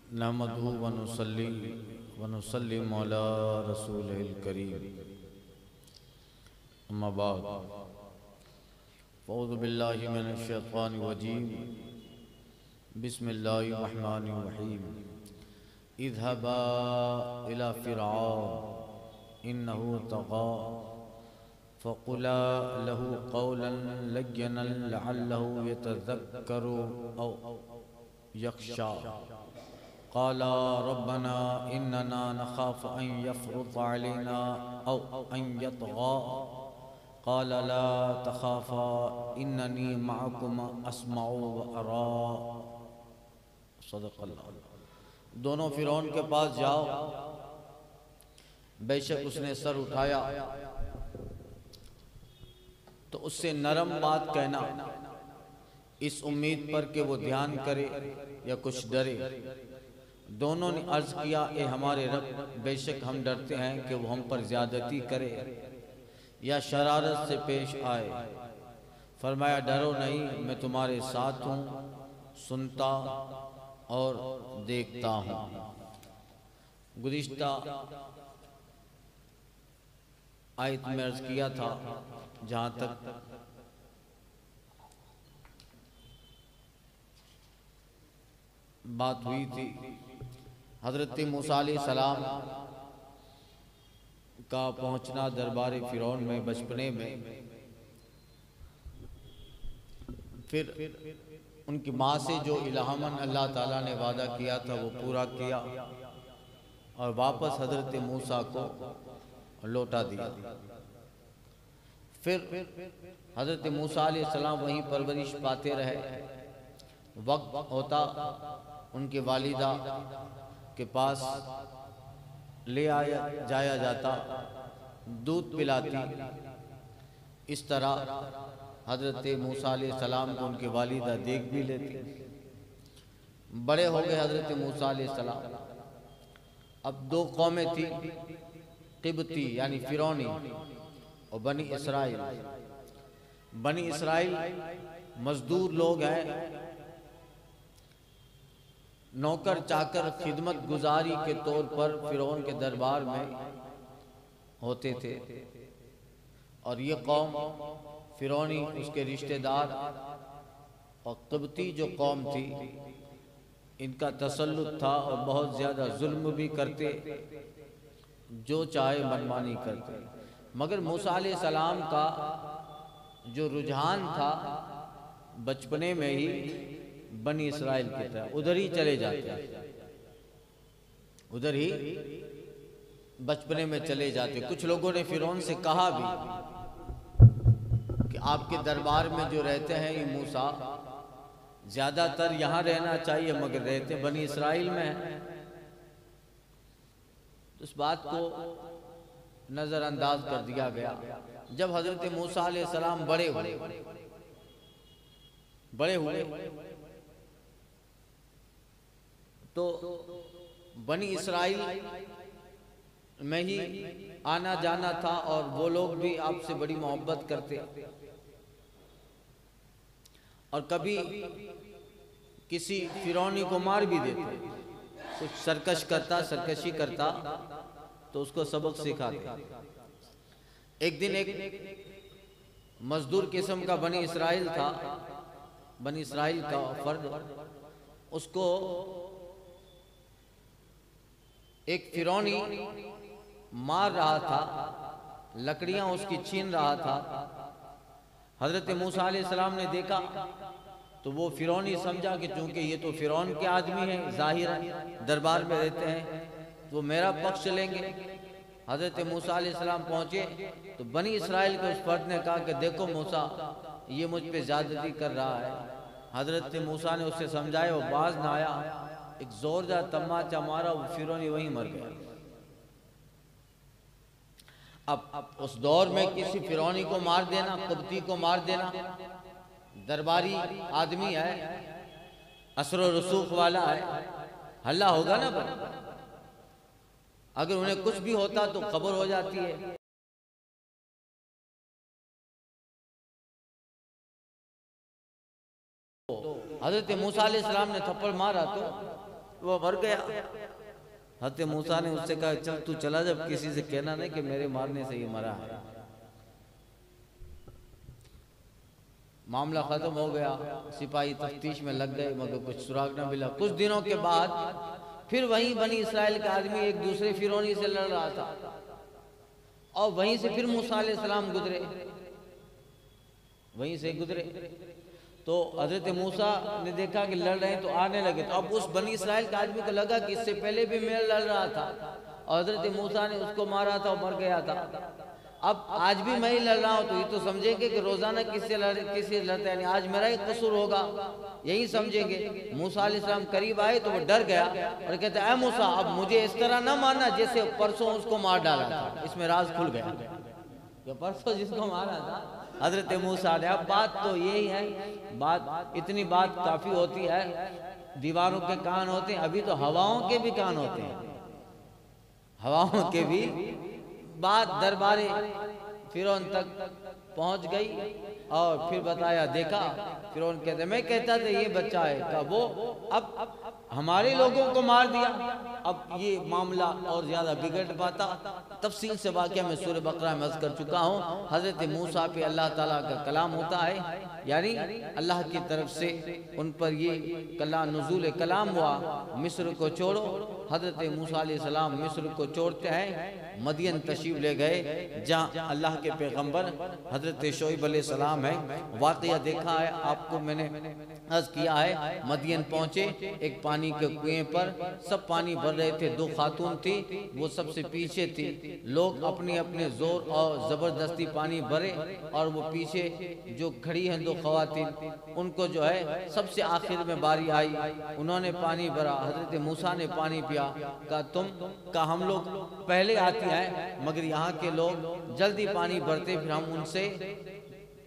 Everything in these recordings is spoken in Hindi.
नहमदुहु व नुसल्ली व नुसल्लिमु अला रसूलिल करीम। अम्मा बाद फ़अऊज़ु बिल्लाहि मिनश शैतानिर रजीम। बिस्मिल्लाहिर रहमानिर रहीम। इज़हबा इला फ़िरऔन इन्नहु तग़ा फ़क़ुला लहू क़ौलन लय्यनन लअल्लहु यतज़क्करु औ यख़्शा। क़ाला रब्बना इन्नना नख़ाफ़ु अन यफ़्रुत अलैना औ अन यतग़ा। क़ाल ला तख़ाफ़ा इन्ननी मअकुमा अस्मअु व अरा। सदक़ल्लाह। दोनों फ़िरौन के पास जाओ, बेशक उसने सर उठाया तो उससे नरम बात कहना, इस उम्मीद पर कि वो ध्यान करे या कुछ डरे। दोनों ने अर्ज़ किया, ए हमारे रब, बेशक हम डरते हैं कि वो हम पर ज़्यादती करे या शरारत से पेश आए। फरमाया, डरो नहीं, मैं तुम्हारे साथ हूँ, सुनता और देखता हूँ। गुज़िश्ता आयत में अर्ज़ किया था, जहाँ तक बात हुई थी, हज़रत मूसा अलैहिस्सलाम का पहुँचना दरबार फ़िरौन में बचपने में, फिर उनकी माँ से जो इल्हामन अल्लाह ताला ने वादा किया था वो पूरा किया और वापस हज़रत मूसा को लौटा दिया। फिर हज़रत मूसा अलैहिस्सलाम वहीं परवरिश पाते रहे। वक्त होता उनकी वालिदा के पास ले आया जाया जाता, दूध पिलाती। इस तरह हज़रत मूसा अलैहिस्सलाम को उनकी वालिदा देख भी लेती। बड़े हो गए हज़रत मूसा अलैहिस्सलाम। अब दो कौमें थी, क़िब्ती यानी फ़िरौनी और बनी इसराइल। बनी इसराइल मजदूर लोग हैं, नौकर चाकर खिदमत गुजारी के तौर पर फ़िरौन के दरबार में होते थे। और ये कौम फ़िरौनी, उसके रिश्तेदार और क़िब्ती जो कौम थी, इनका तसल्लुत था और बहुत ज़्यादा जुल्म भी करते, जो चाहे मनमानी करते। मगर मूसा अलैहिस्सलाम का जो रुझान था बचपने में ही बनी इसराइल की तरह उधर ही चले जाते, उधर ही बचपने में चले जाते। कुछ लोगों ने फ़िरौन से कहा भी कि आपके दरबार में जो रहते हैं ये मूसा, ज़्यादातर यहाँ रहना चाहिए मगर रहते बनी इसराइल में हैं। तो इस बात को नज़रअंदाज कर दिया गया। जब हज़रत मूसा अलैहिस्सलाम बड़े हुए तो बनी इसराइल में ही आना जाना था और वो लोग भी आपसे बड़ी मोहब्बत करते। और कभी किसी फ़िरौनी को मार भी देते, कुछ सरकशी करता तो उसको सबक सिखाते। एक दिन एक मजदूर किस्म का बनी इसराइल था, बनी इसराइल का फर्द, उसको एक फ़िरौनी मार रहा था, लकड़ियां उसकी छीन रहा था। हज़रत मूसा अलैहिस्सलाम ने देखा तो वो फ़िरौनी समझा कि चूँकि ये तो फ़िरौन के आदमी हैं, ज़ाहिरन दरबार में रहते हैं, तो मेरा पक्ष लेंगे। हज़रत मूसा अलैहिस्सलाम पहुँचे तो बनी इसराइल के उस फर्द ने कहा कि देखो मूसा, ये मुझ पे ज़्यादती कर रहा है। हज़रत मूसा ने उससे समझाया, वो बाज ना आया, एक ज़ोरदार तमाचा मारा, वो फ़िरौनी वहीं मर गया। अब उस दौर में किसी फ़िरौनी को मार देना, क़िब्ती को मार देना, दरबारी आदमी है, असर व रसूख वाला है, हल्ला होगा ना। पर अगर उन्हें कुछ भी होता तो खबर हो जाती है। हज़रत मूसा अलैहिस्सलाम ने थप्पड़ मारा तो वो मर गया। हज़रत मूसा ने उससे कहा चल तू चला, जब किसी से कहना नहीं कि मेरे मारने से ये मरा है। मामला खत्म हो गया, सिपाही तफ्तीश में लग गए मगर कुछ सुराग न मिला। कुछ दिनों के बाद फिर वहीं बनी इसराइल का आदमी एक दूसरे फिरौनी से लड़ रहा था और वहीं से फिर मूसा अलैहिस्सलाम गुजरे, वहीं से गुजरे। तो हजरत मूसा ने देखा कि लड़ रहे हैं तो आने लगे। तो अब उस बनी इसराइल के आदमी को लगा कि इससे पहले भी मैं लड़ रहा था और हजरत मूसा ने उसको मारा था और मर गया था, अब आज भी मैं ही लड़ रहा हूँ। तो ये तो समझेंगे कि रोजाना किससे लड़ते हैं, आज मेरा ही कसूर होगा, यही समझेंगे। मूसा अलैहिस्सलाम करीब आए तो वो डर गया और कहते हैं मूसा अब मुझे इस तरह ना मारना जैसे परसों उसको मार डाला था। इसमें राज खुल गया कि परसों जिसको मारा था हजरत मूसा ने। अब बात तो यही है, बात इतनी बात काफी होती है। दीवारों के कान होते हैं, अभी तो हवाओं के भी कान होते हैं, हवाओं के भी। बात दरबारे फिरौन तक पहुंच गई और फिर बताया, देखा। फिरौन कहते मैं कहता था ये बच्चा है का वो अब हमारे लोगों को मार दिया। अब ये मामला और ज्यादा बिगड़ पाता। तफसील से वाक़या मैं सूरह बकरा में अर्ज़ कर चुका हूँ। हजरत मूसा पे अल्लाह ताला का कलाम होता है, यानी अल्लाह की तरफ से उन पर ये नुज़ूल कलाम हुआ, मिस्र को छोड़ो। हजरत मूसा अलैहिस्सलाम मिस्र को छोड़ते हैं, मदियन तशरीफ ले गए जहाँ अल्लाह के पैगंबर हजरत शोएब अलैहिस्सलाम है। वाक़या देखा है आपको मैंने अर्ज़ किया है। मदियन पहुँचे, एक पानी के कुएं पर सब पानी भर रहे थे। दो खातून थी, वो सबसे पीछे थी। लोग अपने अपने जोर और ज़बरदस्ती पानी भरे और वो पीछे जो खड़ी हैं दो ख़वातीन, उनको जो है सबसे आखिर में बारी आई, उन्होंने पानी भरा। हजरत मूसा ने पानी पिया, कहा हम लोग पहले आती हैं मगर यहाँ के लोग जल्दी पानी भरते, फिर हम उनसे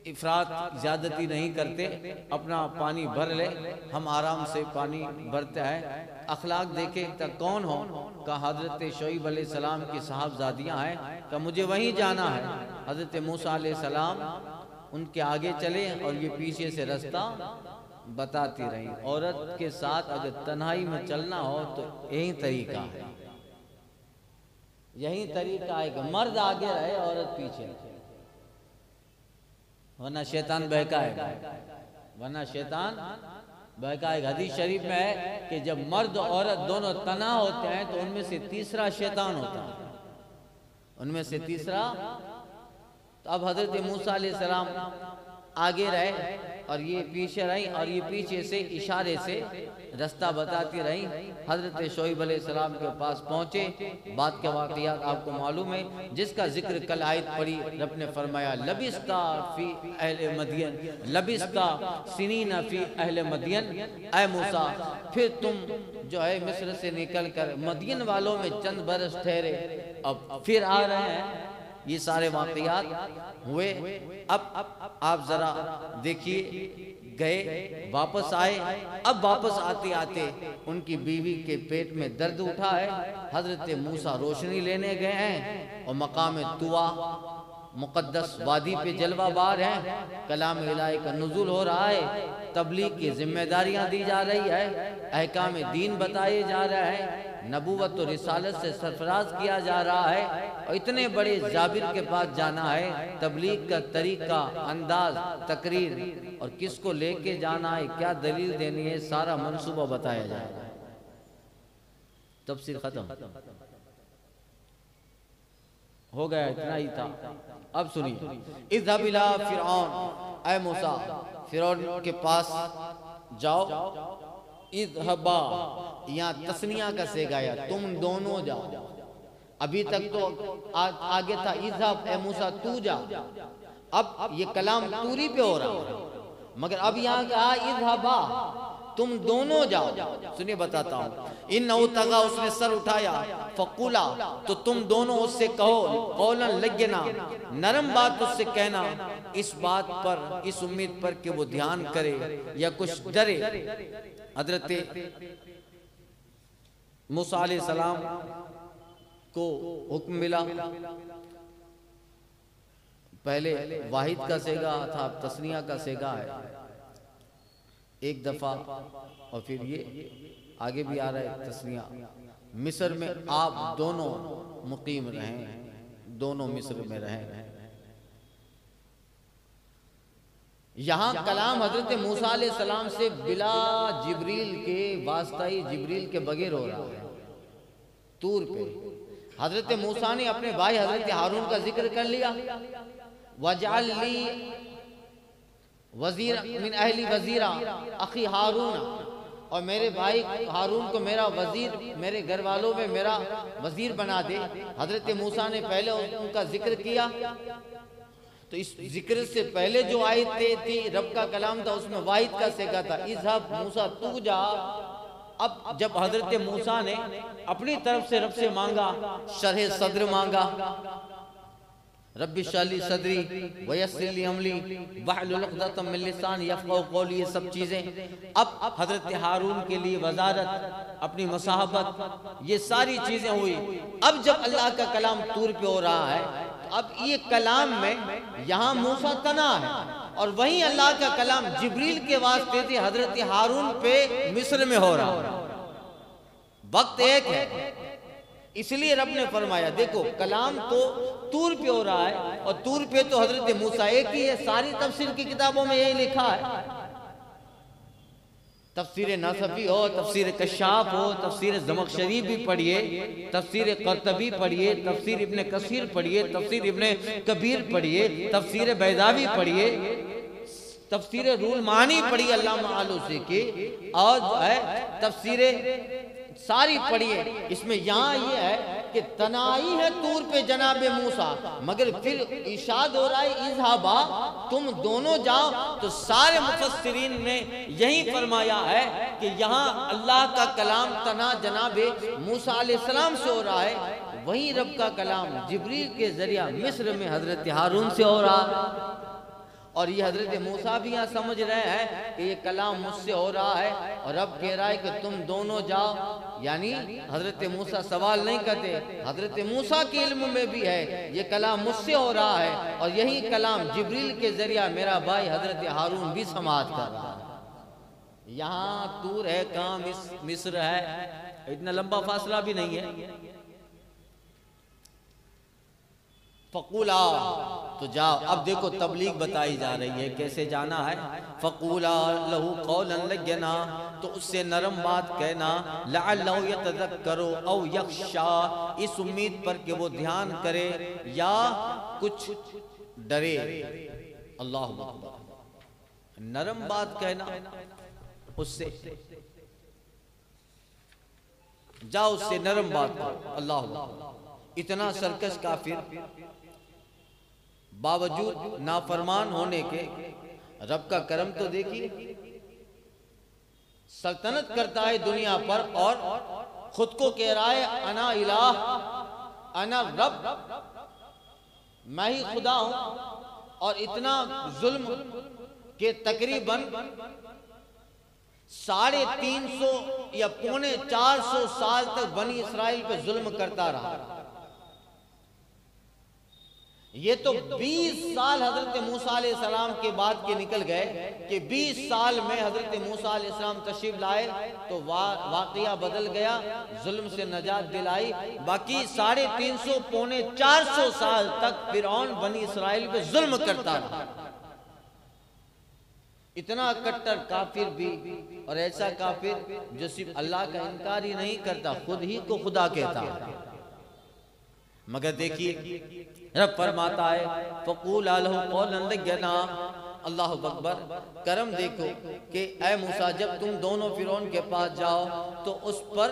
इफरात ज्यादती नहीं करते, अपना पानी भर ले, हम आराम से पानी भरते हैं। अखलाक देखे तो कौन हो, का हजरत शोएब अलैहिस्सलाम की साहबजादियाँ हैं, का मुझे वहीं जाना है। हजरत मूसा अलैहिस्सलाम उनके आगे चले और ये पीछे से रास्ता बताती रही। औरत के साथ अगर तन्हाई में चलना हो तो यही तरीका है, यही तरीका है कि मर्द आगे रहे औरत पीछे, वरना शैतान बहकाएगा, वरना शैतान बहकाएगा। हदीस शरीफ में है कि जब मर्द औरत दोनों तना होते हैं तो उनमें से तीसरा शैतान होता है, उनमें से तीसरा। तो अब हजरत मूसा अलैहिस्सलाम आगे रहे और ये पीछे रही और ये पीछे से इशारे से रास्ता बताती रही। हजरत शोएब अलैहिस्सलाम के पास पहुँचे। बात के वाक़ियात आपको मालूम है, जिसका जिक्र कल आयत पढ़ी, रब ने फरमाया लबिस्ता फी अहले मदियन लबिस्ता सिनीना फी अहले मदियन, ऐ मूसा फिर तुम जो है मिस्र से निकल कर मदियन वालों में चंद बरस ठहरे, अब फिर आ रहे हैं। ये सारे वाक़ियात हुए। अब आप जरा देखिए, गए वापस आए। अब वापस आते आते उनकी बीवी के पेट में दर्द उठा है। हजरत मूसा रोशनी लेने गए हैं और मकाम तुवा मुक़द्दस वादी पे जलवाबार हैं, कलाम इलाही का नुज़ूल हो रहा है, तबलीग की जिम्मेदारियां दी जा रही है, अहकाम दीन बताए जा रहे हैं, नबूवत और रिसालत से सरफराज किया जा रहा है। और इतने बड़े जाबिर के पास जाना है, तबलीग का तरीका, अंदाज, तकरीर और किसको लेके जाना है, क्या दलील देनी है, सारा मंसूबा बताया जाएगा। तफसीर खत्म हो गया, इतना ही था। अब सुनिए, इज़हब इला फिरऔन, ऐ मूसा फिरौन के पास जाओ। इज़हबा यहाँ तस्निया का से गाया, तुम दोनों जाओ। अभी तक तो आगे था इज़हब ऐ मूसा तू जा, अब ये कलाम तूरी पे हो रहा है, मगर अब यहाँ कहा इज़हबा तुम दोनों जाओ। सुनिए बताता हूँ। इन तगा उसने सर उठाया, फकुला तो तुम दोनों उससे कहो, कौलन लग्यना नरम बात उससे कहना, इस बात पर, इस उम्मीद पर कि वो ध्यान करे या कुछ डरे। हजरत मूसा अलैहिस्सलाम को हुक्म मिला, पहले वाहिद का सेगा था, अब तस्निया का सेगा है, एक दफा और फिर ये आगे भी आ रहा है तस्नीया, मिस्र में आप दोनों मुकीम रहें, दोनों मिस्र में रहें। यहाँ कलाम हजरत मूसा अलैहिस्सलाम से बिला जिब्रील के वास्ताई, जिब्रील के बगैर हो रहा है। तूर पे हजरत मूसा ने अपने भाई हजरत हारून का जिक्र कर लिया, वजअल ली वजीर मिन अहली वजीरा अखी हारून, और मेरे भाई हारून को मेरा वजीर, मेरे घर वालों में मेरा वजीर बना दे। हजरत मूसा ने पहले उनका जिक्र किया, तो इस जिक्र से पहले जो आयतें थी, रब का कलाम था, उसमें वाहिद का सेगा था, इज़हब मूसा तू जा। अब जब हजरत मूसा ने अपनी तरफ से रब से मांगा, शरह सद्र मांगा, रब्बि इश्रह ली सदरी वयस्सिर ली अमरी वहलुल उक़दतम मिन लिसानी यफ़क़हू क़ौली, ये सब चीज़ें अब हजरत हारून के लिए वजारत, अपनी मसाहबत, ये सारी चीज़ें हुई। अब जब अल्लाह का कलाम तूर पे हो रहा है, अब ये कलाम में यहाँ मूसा तना है, और वहीं अल्लाह का कलाम जिब्रील के वास्ते से हजरत हारून पे मिस्र में हो रहा है। वक्त एक है, इसलिए रब ने फरमाया देखो कलाम तो तूर पे हो रहा है, और तूर पे तो हजरत मूसा एक ही है। सारी तफसीर की किताबों में यही लिखा है, तफसीर नसफी हो, तफसीर कशाफ हो, तफसीर ज़मख़शरी भी पढ़िए, तफसीर क़र्तबी पढ़िए, तफसीर इब्न कसीर पढ़िए, तफसीर इब्न कबीर पढ़िए, तफसीर बैज़ावी पढ़िए, तफसीर रूल मानी पढ़िए अल्लामा आलूसी की, और जो है तफसीर सारी पढ़िए। इसमें यहाँ ये है कि तनाई है तूर पे जनाबे मूसा, मगर फिर इशाद हो रहा है इज़हबा, तुम दोनों जाओ। तो सारे मुफस्सिरीन ने यही फरमाया है कि यहाँ अल्लाह का कलाम तना जनाबे मूसा अलैहिस्सलाम से हो रहा है, वहीं रब का कलाम जिब्रील के जरिया मिस्र में हजरत हारून से हो रहा है। और ये हजरत मूसा भी यहाँ समझ रहे हैं कि ये कलाम मुझसे हो रहा है, और रब कह रहा है कि तुम दोनों जाओ। यानी हजरत मूसा सवाल नहीं करते, हजरत मूसा के इल्म में भी है ये कलाम मुझसे हो रहा है, और यही कलाम जिब्रील के जरिया मेरा भाई हजरत हारून भी समाअत कर रहा है। यहाँ तूर है, कहाँ मिस्र है, इतना लंबा फासला भी नहीं है। फ़क़ूला, तो जाओ। अब देखो तबलीग बताई जा रही है कैसे जाना है। फ़क़ूला लहू क़ौलन लय्यना, तो उससे नरम बात कहना, लअल्लहु यतज़क्करु औ यख़शा, इस उम्मीद पर कि वो ध्यान करे या कुछ डरे। अल्लाह अकबर, नरम बात कहना उससे, जाओ उससे नरम बात करो। अल्लाह, इतना सरकश काफिर बावजूद नाफरमान होने के रब का करम तो देखिए, सल्तनत करता है दुनिया पर और खुद को कह रहा है अना इलाह, अना रब, मैं ही खुदा हूं। और इतना जुल्म के तकरीबन 350 या 450 साल तक बनी इसराइल पे जुल्म करता रहा। ये तो 20 साल हजरत मूसा अलैहिस्सलाम के बाद के निकल गए कि 20 साल में हजरत मूसा अलैहिस्सलाम तशरीफ लाए तो वाक़िया बदल गया, जुल्म से नजात दिलाई। बाकी 350 पौने 400 साल तक फिरौन बनी इसराइल पे जुल्म करता रहा। इतना कट्टर काफिर भी, और ऐसा काफिर जो सिर्फ अल्लाह का इनकार ही नहीं करता, खुद ही को खुदा कहता है। मगर देखिए रब फरमाता है फ़क़ूला लहू क़ौलन लय्यना। अल्लाहु अकबर, करम देखो कि ऐ मूसा जब तुम दोनों फिरौन के पास जाओ तो उस पर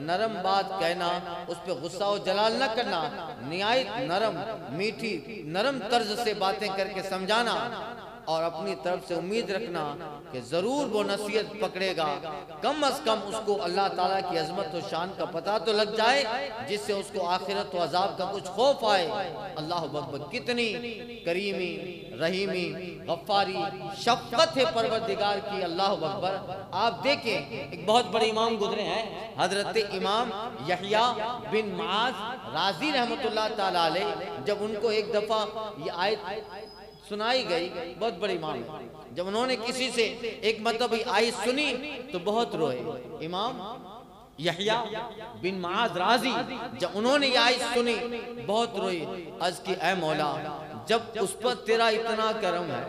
नरम बात कहना, उस पर गुस्सा और जलाल न करना, निहायत नरम मीठी नरम तर्ज से बातें करके समझाना, और अपनी तरफ से उम्मीद रखना कि जरूर वो नसीहत पकड़ेगा। कम अज कम उसको अल्लाह ताला की अजमत और शान का पता तो लग जाए, जिससे उसको आखिरत व अजाब का कुछ खौफ आए। अल्लाह अकबर, कितनी करीमी, रहीमी, गफ्फारी, शफ़क़त है परवरदिगार की। अल्लाह अकबर, आप देखें एक बहुत बड़े इमाम गुजरे हैं, हजरत इमाम यहया बिन माज राजी रहमतुल्लाह ताला अलैह। जब उनको एक दफा ये आयत सुनाई गई, बहुत बड़ी माम है। जब उन्होंने किसी से एक मतलब आयत सुनी तो बहुत रोए। इमाम यहया बिन माज राजी जब उन्होंने ये आयत सुनी बहुत रोई। अर्ज़ की ऐ मौला, जब उस पर तेरा इतना करम है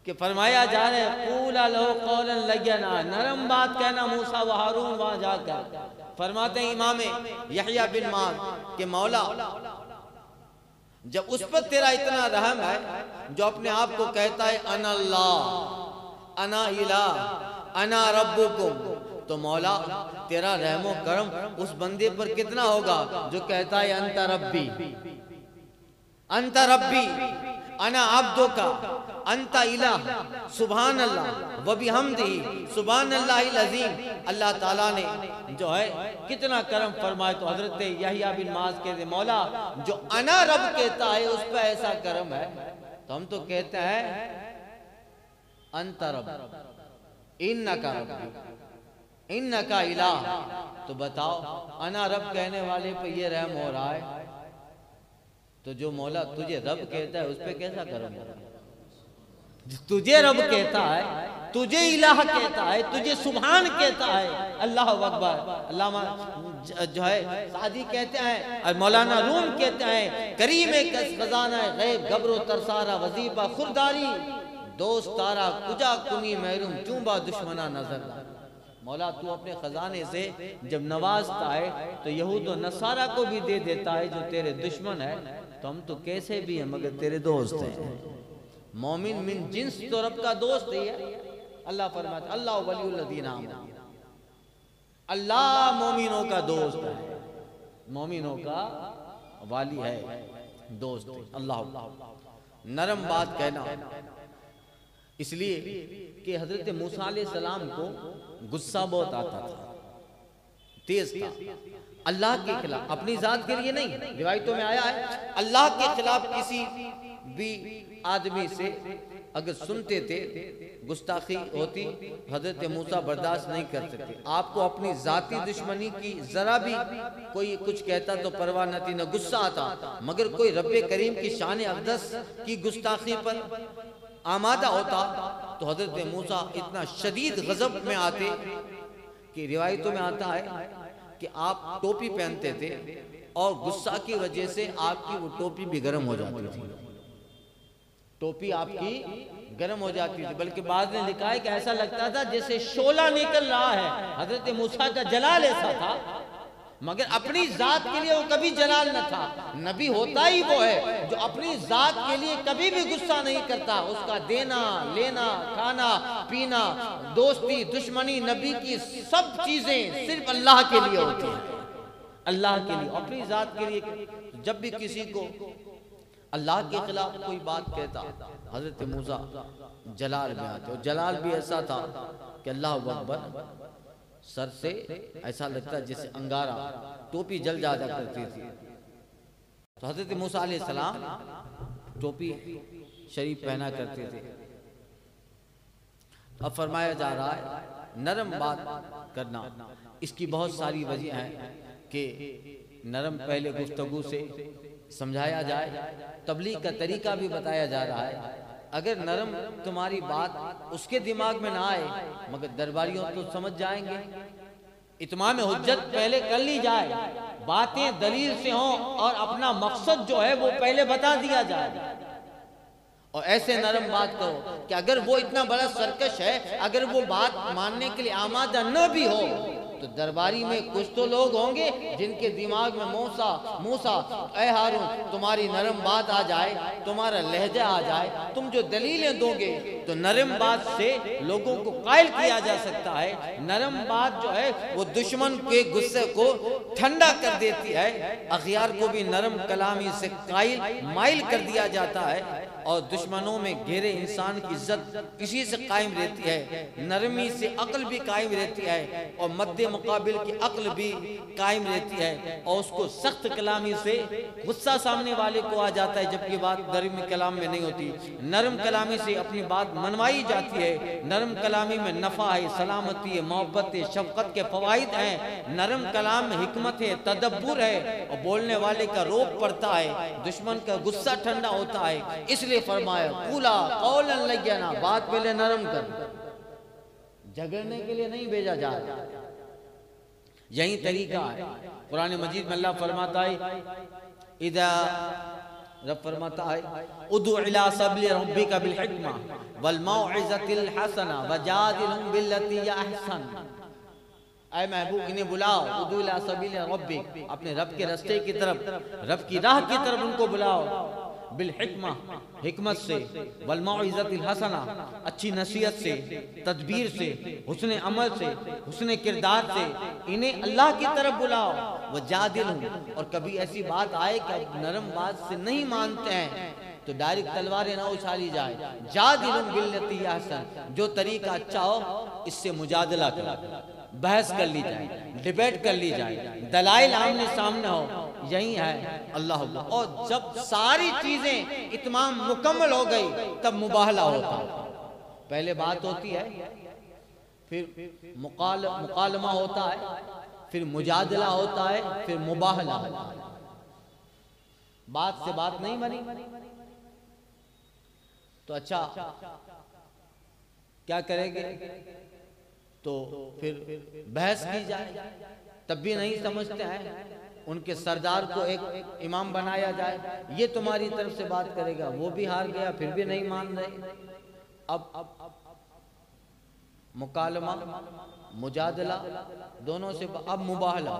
कि फरमाया जा रहा है कूला लहू कौलन लय्यना, नरम बात कहना मूसा व हारून वहां जाकर। फरमाते हैं इमाम यहया बिन माज के मौला, जब उस पर तेरा इतना रहम है जो अपने आप को कहता है अना अल्लाह अना इला अना रब्बुकुम, तो मौला तेरा रहमो करम उस बंदे पर कितना होगा जो कहता है अंता रब्बी अना अब्दो का अंता इला सुभान अल्लाह व बिहम्दिही सुभान अल्लाहिल अज़ीम। अल्लाह ताला ने जो है कितना करम फरमाए। तो हजरत यहया बिन माज कहते मौला जो अना रब कहता है उस पर ऐसा करम है। तो हम तो कहते हैं अंता रब इन्नका रब्बी इन्नका इलाह, तो बताओ अना रब कहने वाले पे ये रहम हो रहा है, तो जो मौला तुझे रब कहता है उस पे कैसा करम होगा। तुझे रब कहता है, तुझे इलाह कहता है, तुझे सुभान कहता है, अल्लाह अकबर। अल्लामा जो है सादी कहते हैं और मौलाना रूम कहते हैं करीम खजाना गैब गबरो तरसारा वजीफा खुरदारी दोस्त तारा कुजा कुनी महरूम चूंबा दुश्मना नजर। मौला तू अपने खजाने से जब नवाजता है तो यहूद और नसारा को भी दे देता है जो तेरे दुश्मन है। तो हम तो कैसे भी हैं मगर तेरे दोस्त हैं। मोमिन मिन जिन्स तो रब का दोस्त है। अल्लाह फरमाता अल्लाह वलियुल लज़ीना आमनू, अल्लाह मोमिनों का दोस्त है, मोमिनों का वाली है, दोस्त है। अल्लाह नरम बात कहना, इसलिए कि हजरत मूसा अलैहिस्सलाम को गुस्सा बहुत आता था, तेज था अल्लाह के खिलाफ, अपनी जात के लिए नहीं। रिवायतों में आया है अल्लाह के खिलाफ किसी भी आदमी से अगर सुनते थे गुस्ताखी होती, हजरत मूसा बर्दाश्त नहीं कर सकते। आपको अपनी जाती दुश्मनी की जरा भी कोई कुछ कहता तो परवाह न थी, न गुस्सा आता, मगर कोई रब्बे करीम की शान अक़दस की गुस्ताखी पर आमादा होता तो हजरत मूसा इतना शदीद गजब में आते कि रिवायतों में आता है कि आप टोपी पहनते थे और गुस्सा की वजह से आपकी वो टोपी भी गर्म हो जाती थी, टोपी आपकी गर्म हो जाती थी। बल्कि बाद ने लिखा है कि ऐसा लगता था जैसे शोला निकल रहा है। हजरत मूसा का जलाल ऐसा था, मगर अपनी जात के लिए वो कभी जलाल न था। नबी होता ही वो है जो अपनी जात के लिए कभी भी गुस्सा नहीं करता। उसका देना लेना खाना पीना दोस्ती दुश्मनी नबी की सब चीजें सिर्फ अल्लाह के लिए होती है, अल्लाह के लिए। अपनी जात के लिए जब भी किसी को अल्लाह के खिलाफ कोई बात कहता हजरत मूसा जलाल में आते, और जलाल भी ऐसा था कि अल्लाह अकबर, सर से ऐसा लगता जैसे अंगारा, टोपी जल जाया करती थी। तो हजरत मूसा अलैहिस्सलाम टोपी शरीफ पहना करते थे। अब फरमाया जा रहा है नरम बात करना, इसकी बहुत सारी वजह है कि नरम पहले गुफ्तगू से समझाया जाए, तबलीग का तरीका भी बताया जा रहा है। अगर नरम तुम्हारी बात उसके दिमाग में ना आए, मगर दरबारियों तो समझ जाएंगे, इत्माम हुज्जत पहले कर ली जाए, बातें दलील से हों और अपना मकसद जो है वो पहले बता दिया जाए। और ऐसे नरम बात करो कि अगर वो इतना बड़ा सरकश है, अगर वो बात मानने के लिए आमादा न भी हो, तो दरबारी में कुछ तो लोग होंगे जिनके दिमाग में मूसा ऐ हारून तुम्हारी नरम बात आ जाए, तुम्हारा लहजा आ जाए, तुम जो दलीलें दोगे तो नरम बात से लोगों को कायल किया जा सकता है। नरम बात जो है वो दुश्मन के गुस्से को ठंडा कर देती है, अखियार को भी नरम कलामी से कायल माइल कर दिया जाता है, और दुश्मनों में घेरे इंसान की इज्जत इसी से कायम रहती है। नरमी से अक्ल भी कायम रहती है, और मद्दे मुकाबिल की अक्ल भी कायम रहती है और उसको सख्त कलामी से गुस्सा सामने वाले को आ जाता है, जबकि बात गर्म कलाम में नहीं होती। नरम कलामी से अपनी बात मनवाई जाती है। नरम कलामी में नफ़ा है, सलामती है, मोहब्बत है, शफकत के फवाइद हैं। नरम कलाम में हिकमत है, तदब्बुर है और बोलने वाले का रोब पड़ता है, दुश्मन का गुस्सा ठंडा होता है। इसलिए फरमाया कूला कौलन लय्यना, बात पहले नरम कर, झगड़ने के लिए नहीं भेजा जा रहा। यही तरीका है। कुरान मजीद में अल्लाह फरमाता है, इदा रब फरमाता है उदु इला सबली रब्बिका बिल हिकमा वल मौइज़तिल हसना वजादिलहुम बिल्लती हिय अहसन। ऐ महबूब इन्हें बुलाओ, उदु इला सबली रब्बिक, अपने रब के रास्ते की तरफ, रब की राह की तरफ उनको बुलाओ। बिल हिकमा, हिकमत से, वल मौइज़तिल हसना, अच्छी नसीहत से, तदबीर से, हुस्न अमल से, हुस्न किरदार से इन्हें अल्लाह की तरफ बुलाओ। वह जादिलहुम, और कभी ऐसी बात आए कि अब नरम बात से नहीं मानते हैं तो डायरेक्ट तलवारें ना उछाली जाए। जादिलहुम बिल्लती हिय अहसन, जो तरीका अच्छा हो इससे मुजादला करो, बहस कर ली जाए, डिबेट कर ली जाए, दलाइल आमने सामने हो। यही है अल्लाह। और जब सारी चीजें इत्माम मुकम्मल हो गई तब मुबाहला होता है। पहले बात होती है, फिर मुकालमा होता है, फिर मुजादला होता है, फिर मुबाहला होता है। बात से बात नहीं बनी तो अच्छा क्या करेंगे, तो फिर बहस की जाए, तब भी नहीं समझते हैं। उनके सरदार को एक इमाम बनाया जाए, ये तुम्हारी तरफ से बात करेगा, वो भी हार गया, फिर भी नहीं मान रहे। अब मुकालमा मुजादला दोनों से, अब मुबाहला,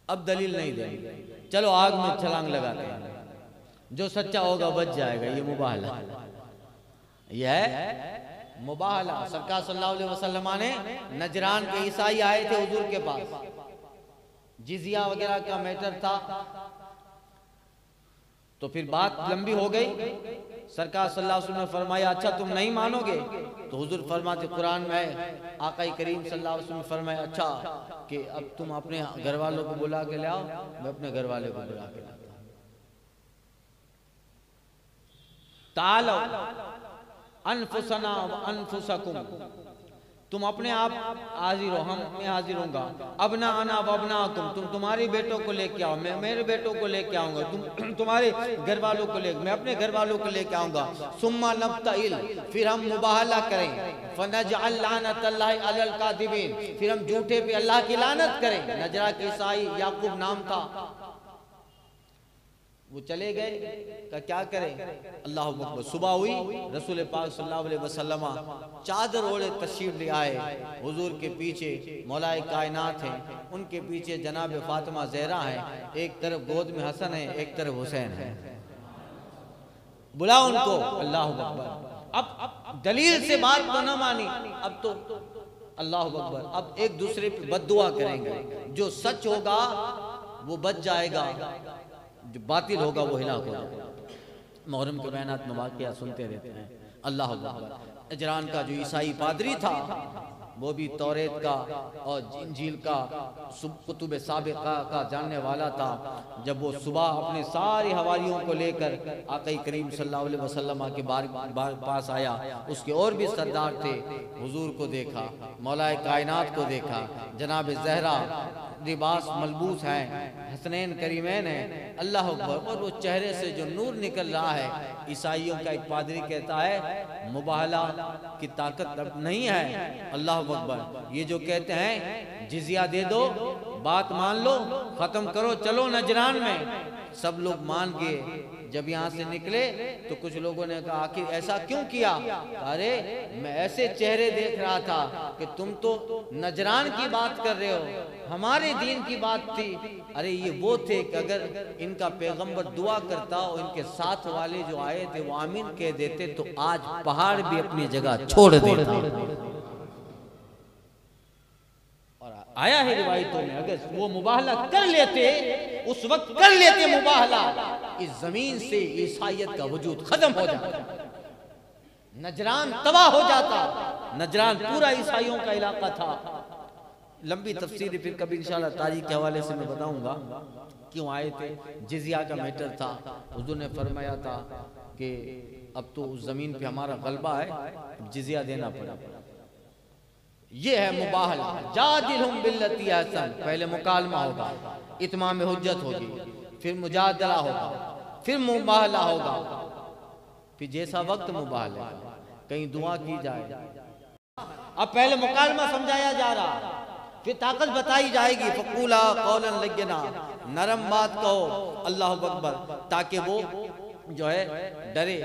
अब दलील नहीं देंगे, चलो आग में छलांग लगाते हैं, जो सच्चा होगा बच जाएगा। ये मुबाहला, यह है मुबाहला। सरकार सल्लल्लाहु अलैहि वसल्लम ने नजरान के ईसाई आए थे हुजूर के पास, जिजिया वगैरह का मैटर था, तो फिर बात लंबी हो गई। सरकार सल्लल्लाहु अलैहि वसल्लम ने फरमाया अच्छा तुम नहीं मानोगे, तो हुजूर फरमाते कुरान में, आका करीम सल्लल्लाहु अलैहि वसल्लम ने फरमाया अच्छा कि अब तुम अपने घर वालों को बुला के ले आओ, मैं अपने घर वाले को बुला के लाता हूं। तालो अनफुसना व अनफुसकुम, तुम अपने आप हाजिर हो, हम मैं हाजिर होऊंगा। अबना अना वबनाकुम, तुम तुम्हारे बेटों को लेके आओ, मैं मेरे बेटों को लेके आऊंगा, तुम तुम्हारे घर वालों को ले, मैं अपने घर वालों को लेके आऊंगा। सुम्मा नब्तइल, फिर हम मुबाहला करें। फनजअल लानतल्लाहि अलल कादिबीन, फिर हम झूठे पे अल्लाह की लानत करें। नजरा के ईसाई याकूब नाम था, वो चले गए, का क्या करें। अल्लाह अकबर। सुबह हुई, रसूल पाक सल्लल्लाहु अलैहि वसल्लम चादर ओढ़े तशरीफ ले आए। हुजूर के पीछे मौलाए कायनात हैं, उनके पीछे जनाब फातिमा ज़हरा है, एक तरफ गोद में हसन है, एक तरफ हुसैन है। बुलाओ उनको। अल्लाह अकबर। अब दलील से बात तो न मानी, अब तो अल्लाह अकबर, अब एक दूसरे पे बद्दुआ करेंगे। जो सच होगा वो बच जाएगा, जो बातिल होगा वो हिलाक हो जाएगा। मुहर्रम के बयानात में वाक़या सुनते रहते हैं। अल्लाह अकबर। नजरान का जो ईसाई पादरी था वो भी तौरेत का और इंजील का कुतुब साबिक़ा का जानने वाला था। जब वो सुबह अपने सारे हवारियों को लेकर आक़ा करीम सल्लल्लाहु अलैहि वसल्लम के पास आया, उसके और भी सरदार थे। हुजूर को देखा, मौलाए कायनात को देखा, जनाब ज़हरा लिबास मलबूस हैं, हसनैन करीमैन हैं। अल्लाह अकबर। और वो चेहरे से जो नूर निकल रहा है। ईसाइयों का एक पादरी कहता है मुबाहला की ताकत अब नहीं है। अल्लाह अकबर। ये जो कहते हैं जिजिया दे दो, बात मान लो, खत्म करो, चलो नजरान में, सब लोग मान गए। जब यहाँ से निकले तो कुछ लोगों ने कहा आखिर ऐसा क्यों किया। अरे मैं ऐसे चेहरे देख रहा था कि तुम तो नजरान की बात कर रहे हो, हमारे दीन की बात थी। अरे ये वो थे कि अगर इनका पैगंबर दुआ करता और इनके साथ वाले जो आए थे वो आमीन कह देते तो आज पहाड़ भी अपनी जगह छोड़ देता। आया है रिवायतों में, अगर वो मुबाहला कर लेते, उस वक्त कर लेते मुबाहला, इस जमीन से ईसाइयत का वजूद खत्म हो जाता, नजरान तबाह हो जाता। नजरान पूरा ईसाइयों का इलाका था, लंबी तफसीर फिर कभी इंशाल्लाह तारीख के हवाले से मैं बताऊंगा क्यों आए थे। जिजिया का मैटर था, हुजूर ने फरमाया था कि अब तो उस जमीन पे हमारा गलबा है, जिजिया देना पड़ा। ये है मुबाहला, जादिलहुम बिल्लती अहसन। पहले मुकालमा होगा, इत्माम हुज्जत होगी, फिर मुजादला होगा, फिर मुबाहला होगा, फिर जैसा वक्त मुबाहला, कहीं दुआ की जाए। अब पहले मुकालमा समझाया जा रहा, फिर ताकत बताई जाएगी। फकूला कौलन लग्यना, नरम बात कहो, अल्लाह अकबर, ताकि वो जो है डरे,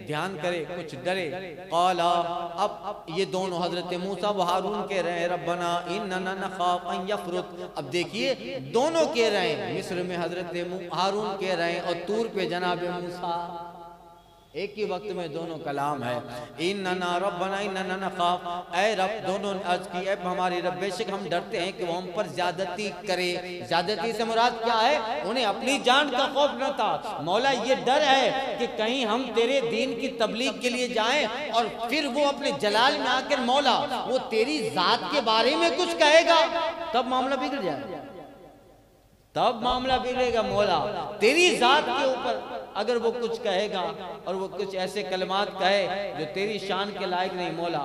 ध्यान करे, कुछ डरे। कौला, अब ये दोनों हजरत मूसा व हारून कह रहे हैं रब्बना इन्नना नखाफ अन यफ्रुत। अब देखिए दोनों कह रहे हैं, मिस्र में हजरत हारून कह रहे हैं और तूर पे जनाब मूसा। एक ही वक्त में दोनों कलाम है। इन्नना रब्बना इन्नना नखाफ, ऐ रब, दोनों अर्ज की ऐ हमारी रब, बेशक हम डरते हैं कि वो हम पर ज्यादती करे। ज्यादती से मुराद क्या है? उन्हें अपनी जान का खौफ न था, मौला ये डर है कि कहीं हम तेरे दीन की तबलीग के लिए जाएं और फिर वो अपने जलाल में आकर मौला वो तेरी जात के बारे में कुछ कहेगा, तब मामला बिगड़ जाए, तब मामला बिगड़ेगा। मौला तेरी जात के ऊपर अगर वो कुछ कहेगा और वो कुछ ऐसे कलमात कहे जो तेरी शान के लायक नहीं मौला।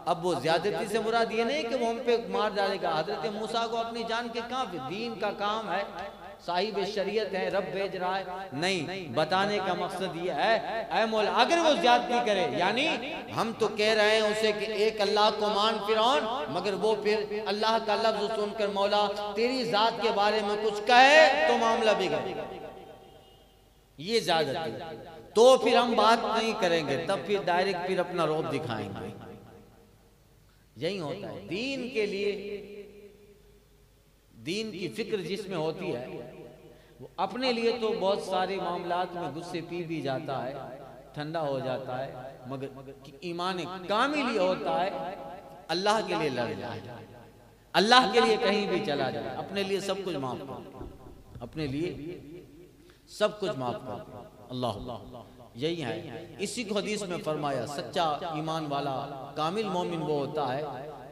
अब वो ज्यादती से मुराद ये नहीं कि वो हम पे मार डालेगा। हजरत मूसा को अपनी जान के काम, दीन का काम है, साहिब शरीयत है, रब भेज रहा है, नहीं, बताने का मकसद ये है ऐ मौला अगर वो ज्यादती करे, यानी हम तो कह रहे हैं उसे कि एक अल्लाह को मान फिरौन, मगर वो फिर अल्लाह का लफ्ज सुनकर मौला तेरी जात के बारे में कुछ कहे तो मामला बिगड़ेगा, ये ज्यादती। तो फिर हम बात नहीं करेंगे, तब फिर डायरेक्ट फिर अपना रौब दिखाएंगे। यही होता है दीन के लिए, दीन की फिक्र जिसमें होती है वो अपने लिए तो बहुत सारे मामलात में गुस्से पी भी जाता है, ठंडा हो जाता है, मगर ईमान कामिल ये होता है अल्लाह के लिए लड़ जाए, अल्लाह के लिए कहीं भी चला जाए, अपने लिए सब कुछ माफ कर, अपने लिए सब कुछ माफ कर अल्लाह। यही है, इसी को हदीस में फरमाया सच्चा ईमान वाला कामिल मोमिन वो होता है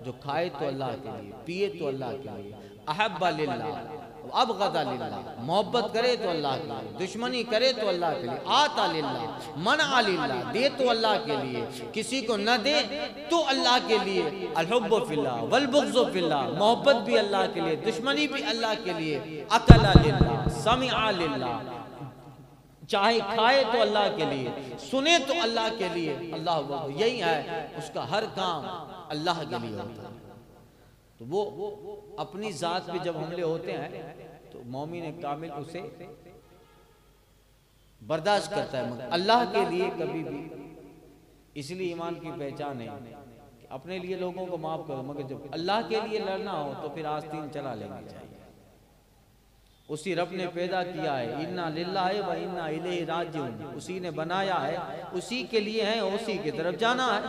जो खाए तो अल्लाह के लिए, पिए तो अल्लाह के लिए, अहब्बा लिल्लाह अबगदा लिल्लाह, मोहब्बत करे तो अल्लाह के लिए, दुश्मनी करे तो अल्लाह के लिए, आता लिल्लाह मना लिल्लाह, दे तो अल्लाह के लिए, किसी को न दे तो अल्लाह के लिए, अलहुब्बु फिल्लाह वल बुग़्ज़ु फिल्लाह, मोहब्बत भी अल्लाह के लिए, दुश्मनी भी अल्लाह के लिए, अकला लिल्लाह समिअ लिल्लाह, चाहे खाए तो अल्लाह के लिए, सुने तो अल्लाह के लिए, अल्लाह। यही है उसका हर काम अल्लाह के लिए होता है। तो वो अपनी जात पे जब हमले होते हैं तो मोमिन कामिल उसे बर्दाश्त करता है, मगर अल्लाह के लिए कभी भी। इसलिए ईमान की पहचान है कि अपने लिए लोगों को माफ करो, मगर जब अल्लाह के लिए लड़ना हो तो फिर आस्तीन चला लेना चाहिए। उसी रब ने पैदा किया है, इन्ना लिल्लाहि व इन्ना इलैहि राजिऊन, उसी ने बनाया है, उसी के लिए है, उसी की तरफ जाना है।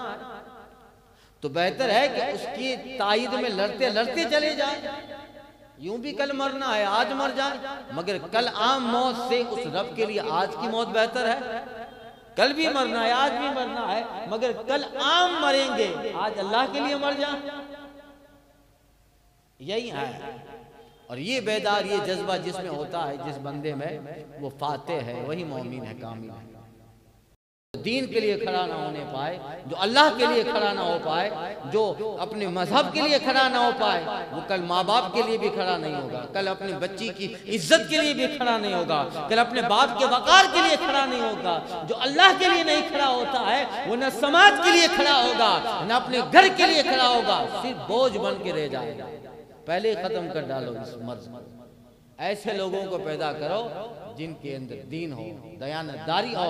तो बेहतर है कि उसकी ताईद में लड़ते लड़ते चले जाए। यूं भी कल मरना है, आज मर जाए, मगर कल आम मौत से उस रब के लिए आज की मौत बेहतर है। कल भी मरना है, आज भी मरना है, मगर कल आम मरेंगे, आज अल्लाह के लिए मर जाए। यही है, और ये बेदार, ये जज्बा जिसमें होता है, जिस बंदे में, वो फातेह है, वही मोमिन है, कामिल है। दीन के लिए खड़ा ना होने पाए, जो अल्लाह के लिए खड़ा ना हो पाए, जो अपने मजहब के लिए खड़ा ना हो पाए, वो कल माँ बाप के लिए भी खड़ा नहीं होगा, कल अपनी बच्ची की इज्जत के लिए भी खड़ा नहीं होगा, कल अपने बाप के वकार के लिए खड़ा नहीं होगा। जो अल्लाह के लिए नहीं खड़ा होता है वो न समाज के लिए खड़ा होगा, न अपने घर के लिए खड़ा होगा, सिर्फ बोझ बन के रह जाएगा। पहले खत्म कर डालो इस मर्ज। ऐसे लोगों को पैदा करो जिनके अंदर दीन हो, दयानतदारी हो,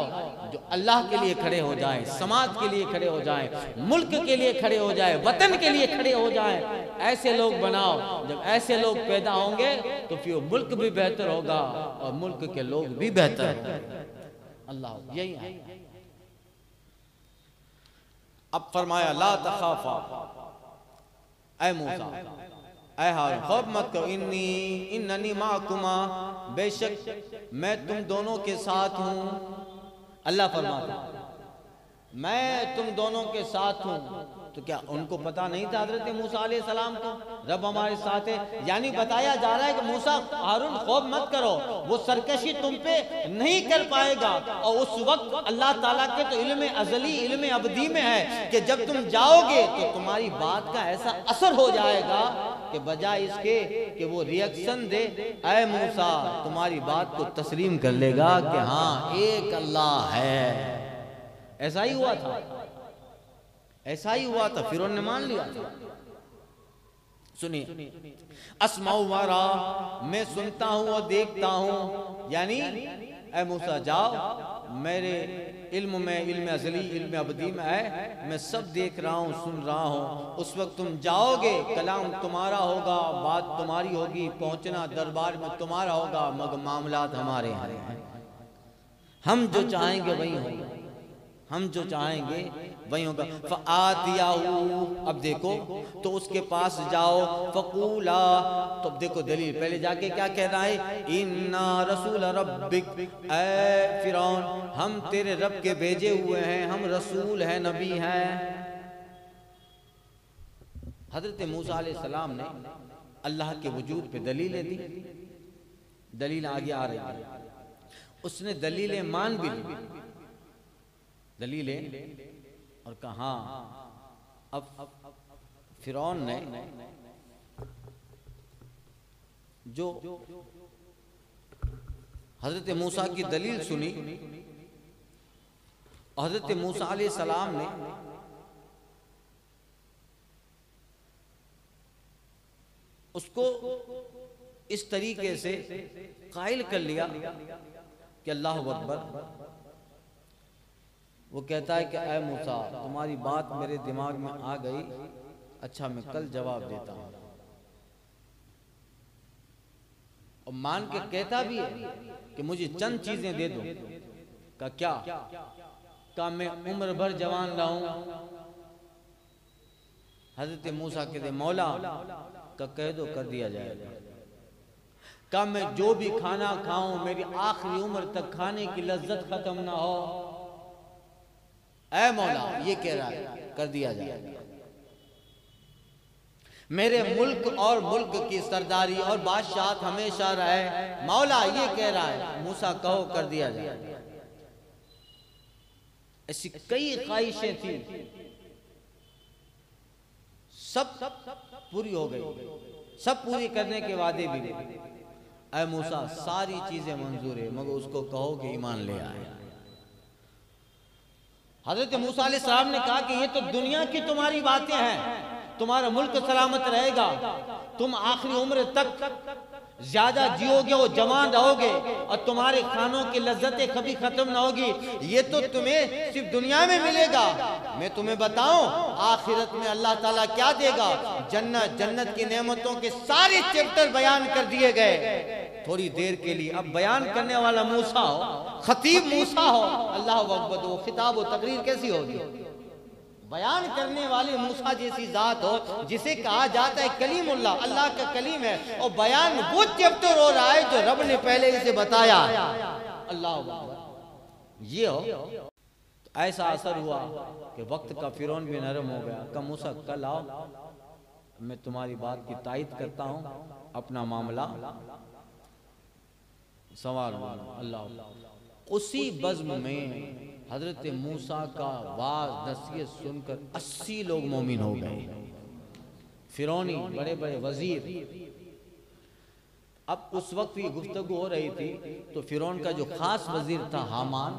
जो अल्लाह के लिए खड़े हो जाए, समाज के लिए खड़े हो जाए, मुल्क के लिए खड़े हो जाए, वतन के लिए खड़े हो जाए। ऐसे लोग बनाओ। जब ऐसे लोग पैदा होंगे तो फिर मुल्क भी बेहतर होगा और मुल्क के लोग भी बेहतर। अल्लाह, यही है। अब फरमाया ला तखाफा, ऐ मूसा, ऐ हारून, खौफ मत करो, इन्नी माकुमा, बेशक मैं तुम दोनों के साथ हूँ। अल्लाह फरमाता मैं तुम दोनों के साथ हूँ। तो क्या उनको पता नहीं था हजरत मूसा अलैहि सलाम को रब हमारे साथ है? यानी बताया जा रहा है कि मूसा हारून खौफ मत करो, वो सरकशी तुम पे नहीं कर पाएगा। और उस वक्त अल्लाह ताला के तो इल्म अजली इल्म अबदी में है कि जब तुम जाओगे तो तुम्हारी बात का ऐसा असर हो जाएगा कि बजाय इसके कि वो रिएक्शन दे, ऐ मूसा तुम्हारी बात को तस्लीम कर लेगा कि हाँ एक अल्लाह है। ऐसा ही हुआ था, ऐसा ही हुआ था, फिरौन ने मान लिया था। सुनिए, अस्माउ वारा, मैं सुनता हूं और देखता हूं, यानी ऐ मूसा जाओ, मेरे इल्म में इल्म अजली इल्म अबदी में है, मैं सब देख रहा हूँ सुन रहा हूँ। उस वक्त तुम जाओगे, कलाम तुम्हारा होगा, बात तुम्हारी होगी, पहुंचना दरबार में तुम्हारा होगा, मगर मामलात हमारे यहाँ हैं। हम जो चाहेंगे वही होगा, हम जो चाहेंगे वही होगा। फ़आतियाहू, अब देखो तो उसके पास जाओ, फ़क़ूला, तो अब देखो दलील, पहले जाके क्या कह रहा है, इन्ना रसूल रब्बिक, ऐ फिरौन हम तेरे रब के भेजे हुए हैं, हम रसूल हैं, नबी हैं। हजरत मूसा अलैहि सलाम ने अल्लाह के वजूद पे दलीलें दी, दलील आगे आ रही है, उसने दलीलें मान भी ली, दलीलें, और कहा अब फिरौन ने जो हजरत मूसा की दलील सुनी, हजरत मूसा अलैहि सलाम ने उसको इस तरीके से कायल कर लिया कि अल्लाह अकबर। वो कहता है कि ऐ मूसा तुम्हारी बात मेरे दिमाग में आ गई, अच्छा मैं कल जवाब देता हूँ। और मान के कहता भी है कि मुझे चंद चीजें दे दो। का क्या? का मैं उम्र भर जवान रहूं। हजरत मूसा कहते मौला का कह दो कर दिया जाएगा। का मैं जो भी खाना खाऊं मेरी आखिरी उम्र तक खाने की लज्जत खत्म ना हो। ऐ मौला ये कह रहा है कर दिया जाएगा। मेरे मुल्क और मुल्क की सरदारी और बादशाहत हमेशा रहे। मौला ये कह रहा है, मूसा कहो कर दिया जाए। ऐसी कई ख्वाहिशें थी, सब पूरी हो गई, सब पूरी करने के वादे भी। ऐ मूसा सारी चीजें मंजूर है मगर उसको कहो कि ईमान ले आए। हजरत मूसा अलैहि सलाम ने कहा कि ये तो दुनिया की तुम्हारी बातें हैं, तुम्हारा मुल्क सलामत रहेगा, तुम आखिरी उम्र तक ज्यादा जियोगे और जवान रहोगे और तुम्हारे खानों की लज्जतें कभी खत्म ना होगी। ये तो तुम्हें सिर्फ दुनिया में मिलेगा। मैं तुम्हें बताऊं आखिरत में अल्लाह ताला क्या देगा। जन्नत, जन्नत की नेमतों के सारे चैप्टर बयान कर दिए गए थोड़ी देर के लिए। अब बयान करने वाला मूसा हो, खतीब मूसा हो, अल्लाह अकबर, वो खिताब व तकरीर कैसी होगी। बयान करने वाले मूसा जैसी जात हो जिसे कहा जाता है कलीमुल्लाह, अल्लाह का कलीम है, और बयान वो चैप्टर हो रहा है जो रब ने पहले इसे बताया। अल्लाह अकबर। ये हो तो ऐसा असर हुआ कि वक्त का फिरौन भी नरम हो गया। कहा मूसा कल आओ, मैं तुम्हारी बात की तायद करता हूँ, अपना मामला सवाल। अल्लाह। उसी बज़्म में हजरत मूसा का वाज नसीहत सुनकर 80 लोग मोमिन हो गए। फिरौनी बड़े बड़े वजीर। अब उस वक्त ये गुफ्तगू हो रही थी तो फिरौन का जो खास वजीर था हामान,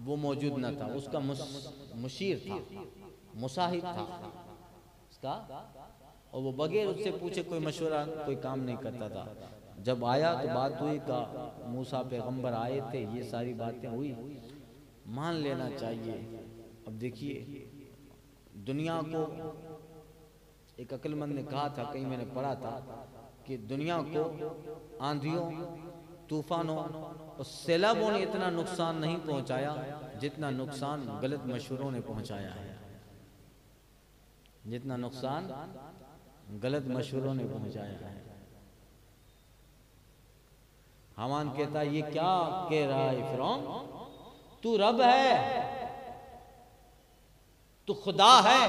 वो मौजूद न था। उसका मुशीर था, मुसाहिब था उसका, और वो बगैर उससे पूछे कोई मशवरा कोई काम नहीं करता था। जब आया तो बात हुई का मूसा पैगंबर आए थे, ये सारी बातें हुई, मान लेना चाहिए। अब देखिए दुनिया को, एक अक्लमंद ने कहा था, कहीं मैंने पढ़ा था कि दुनिया को आंधियों, तूफानों और सैलाबों ने इतना नुकसान नहीं पहुंचाया जितना नुकसान गलत मशवरों ने पहुंचाया है, जितना नुकसान गलत मशवरों ने पहुंचाया है। हामान कहता ये क्या कह रहा है फिरौन, तू रब है, तू खुदा है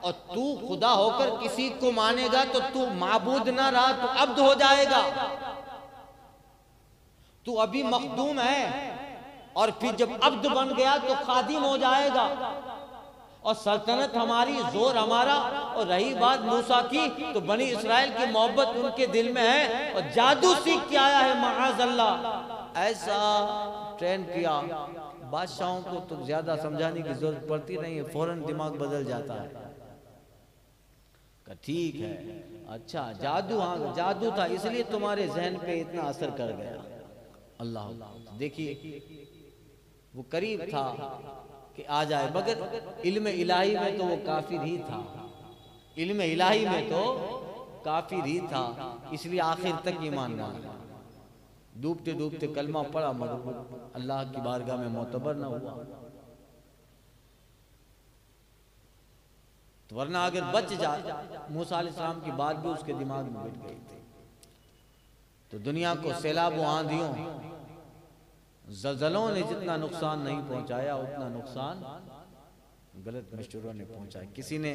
और तू खुदा होकर किसी को मानेगा तो तू माबूद ना रहा, तू अब्द हो जाएगा। तू अभी मखदूम है और फिर जब अब्द बन गया तो खादिम हो जाएगा। और सल्तनत हमारी, जोर हमारा। और रही बात मूसा की, तो बनी इस्राइल की मोहब्बत उनके दिल में है और जादू सीख के आया है माअज़ल्लाह। ऐसा ट्रेन किया, बादशाहों को तो ज्यादा समझाने की जरूरत पड़ती नहीं है, फौरन दिमाग बदल जाता है। ठीक है, अच्छा जादू, हाँ जादू था इसलिए तुम्हारे जहन पे इतना असर कर गया। अल्लाह, देखिए वो करीब था कि आ जाए, मगर इल्म इलाही में तो वो काफिर ही था। इल्म इलाही में तो काफिर ही था, इसलिए आखिर तक ईमान ना लाया। डूबते डूबते कलमा पड़ा मगर अल्लाह की बारगाह में मोतबर ना हुआ। तो वरना अगर बच जा, मूसा अलैहिस्सलाम की बात भी उसके दिमाग में बैठ गई थी। तो दुनिया को सैलाबों, आंधियों, ज़लज़लों ने जितना नुकसान नहीं पहुंचाया उतना नुकसान गलत मशहूरों ने पहुंचाया। किसी ने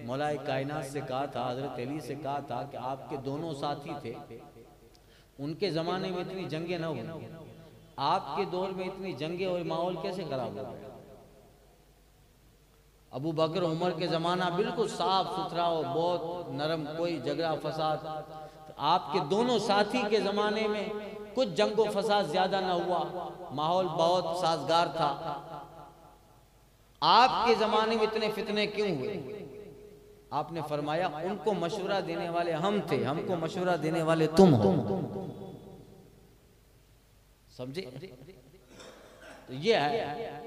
मौलाए कायनात से कहा था, हजरत अली से कहा था कि आपके दोनों साथी थे, उनके ज़माने में इतनी जंगें न हुई, आपके दौर में इतनी जंगें और माहौल कैसे खराब हो गया। अबू बकर उमर के ज़माना बिल्कुल साफ सुथरा और बहुत नरम, कोई झगड़ा फसाद। तो आपके दोनों साथी के ज़माने में कुछ जंगो फसाद ज्यादा ना हुआ, माहौल बहुत साजगार था। आपके ज़माने में इतने फितने क्यों हुए? आपने फरमाया उनको मशवरा देने वाले हम थे, हमको मशवरा देने वाले तुम हो। समझे? तो ये है,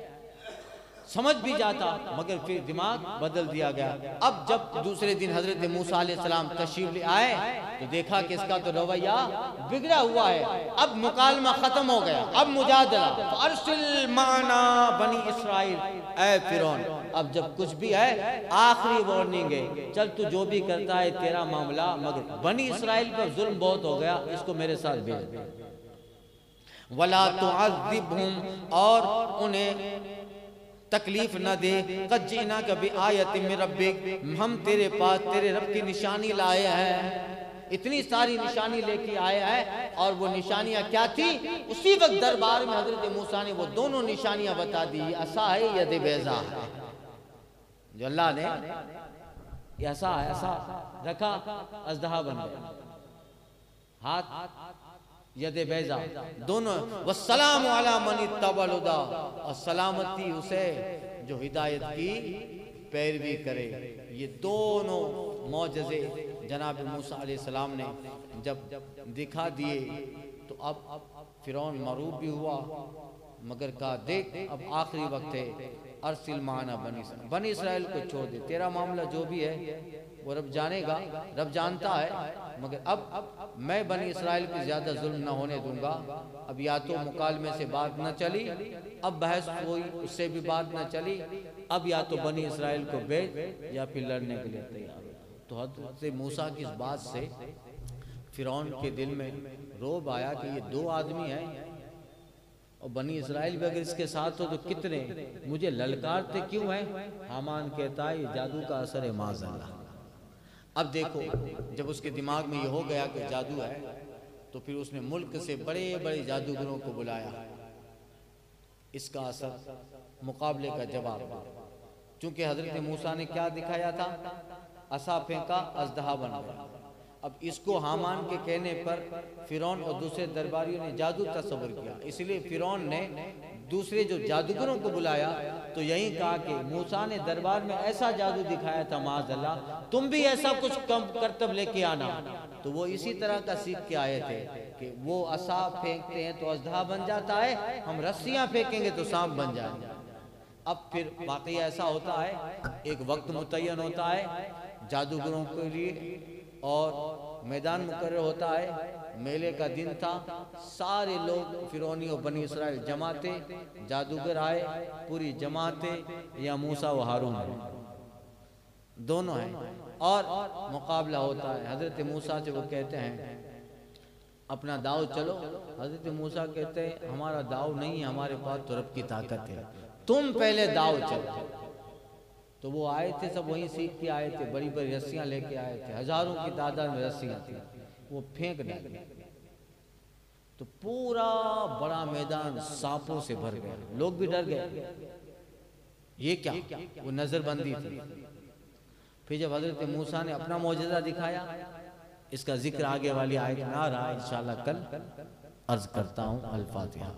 समझ भी जाता मगर फिर दिमाग बदल दिया गया। अब जब दूसरे दिन हजरत मूसा अलैहिस्सलाम तशरीफ ले आए तो देखा कि इसका तो रवैया बिगड़ा हुआ है। अब मुकालमा खत्म हो गया, अब मुजादला। अर्सिल माना बनी इस्राइल, ऐ फिरौन अब जब कुछ भी है आखिरी वार्निंग है, चल तू जो भी करता है तेरा मामला, मगर बनी इस्राइल पर जुल्म बहुत हो गया, इसको मेरे साथ भेज दे। वला तुअज़्ज़िबहुम, और उन्हें तकलीफ न दे। क़द जिना कभी आयत में रब्बिक, हम तेरे पास तेरे रब की निशानी लाए हैं, इतनी सारी निशानी लेके आए हैं। और वो निशानियां क्या थी? उसी वक्त दरबार में हजरत मूसा ने वो दोनों निशानियां बता दी। असा है, यद बैज़ा है, जो अल्लाह ने ऐसा ऐसा रखा, अज़दहा बन गया, हाथ यदे बैजा दोनों। वस्सलाम अला मन इत्तबल हुदा, और सलामती उसे जो हिदायत की पैरवी करे। ये दोनों मौजज़े जनाब मूसा अलैहिस्सलाम ने जब दिखा दिए तो अब फिरौन मरूब भी हुआ, मगर कहा देख अब आखिरी वक्त है, अर्सिल माना बनी इस्राइल को छोड़ दे, तेरा मामला जो भी है वो रब जानेगा, रब जानता है, मगर अब मैं बनी इस्राइल की ज्यादा जुल्म न होने दूंगा। अब या तो मुकालमे से बात न चली, अब बहस हुई उससे भी बात न चली, अब या तो बनी इस्राइल को भेज या फिर लड़ने के लिए तैयार। तो हज़रत मूसा की इस बात से फिरौन के दिल में रोब आया कि ये दो आदमी हैं और बनी इस्राइल भी अगर इसके साथ हो तो कितने मुझे ललकारते क्यों हैं। हामान कहता है ये जादू का असर है माज़अल्लाह। अब देखो जब उसके दिमाग में ये हो गया कि जादू है, तो फिर उसने मुल्क से बड़े बड़े जादूगरों को बुलाया, इसका असर मुकाबले का जवाब। चूंकि हजरत मूसा ने क्या दिखाया था, असा फेंका, अज़दहा बन गया। अब इसको हामान के कहने पर फिरौन और दूसरे दरबारियों ने जादू तस्वर किया, इसलिए फिरौन ने दूसरे जो जादूगरों को बुलाया तो यही कहा कि मूसा ने दरबार में ऐसा जादू दिखाया था माज़अल्लाह, तुम भी ऐसा कुछ कम करतब लेके आना। तो वो इसी तरह का सीख के आए थे कि वो असा फेंकते हैं तो अज़दहा बन जाता है, हम रस्सियां फेंकेंगे तो सांप बन जाएंगे। अब फिर वाकई ऐसा होता है, एक वक्त मुतय्यन होता है जादूगरों के लिए और मैदान मुकर्रर होता है। मेले का दिन था, सारे लोग फिरौनी और बनी इस्राइल जमाते, जादूगर आए, पूरी जमाते, या मूसा व हारून दोनों हैं और मुकाबला होता है। हजरत मूसा से वो कहते हैं अपना दाव चलो, हजरत मूसा कहते हैं हमारा दाव नहीं है, हमारे पास तो रब की ताकत है, तुम पहले दाव चलो। तो वो आए थे, सब वहीं सीख के आए थे, बड़ी बड़ी रस्सियां लेके आए थे, हजारों की तादाद में रस्सियां थी, वो फेंक डाली। तो पूरा बड़ा मैदान सांपों से भर गया, लोग भी डर गए, ये क्या, वो नजरबंदी थी। फिर जब हजरत मूसा ने अपना मौजज़ा दिखाया, इसका जिक्र आगे वाली आयत में आ रहा है, इंशाअल्लाह कल अर्ज करता हूँ। अल फातिहा।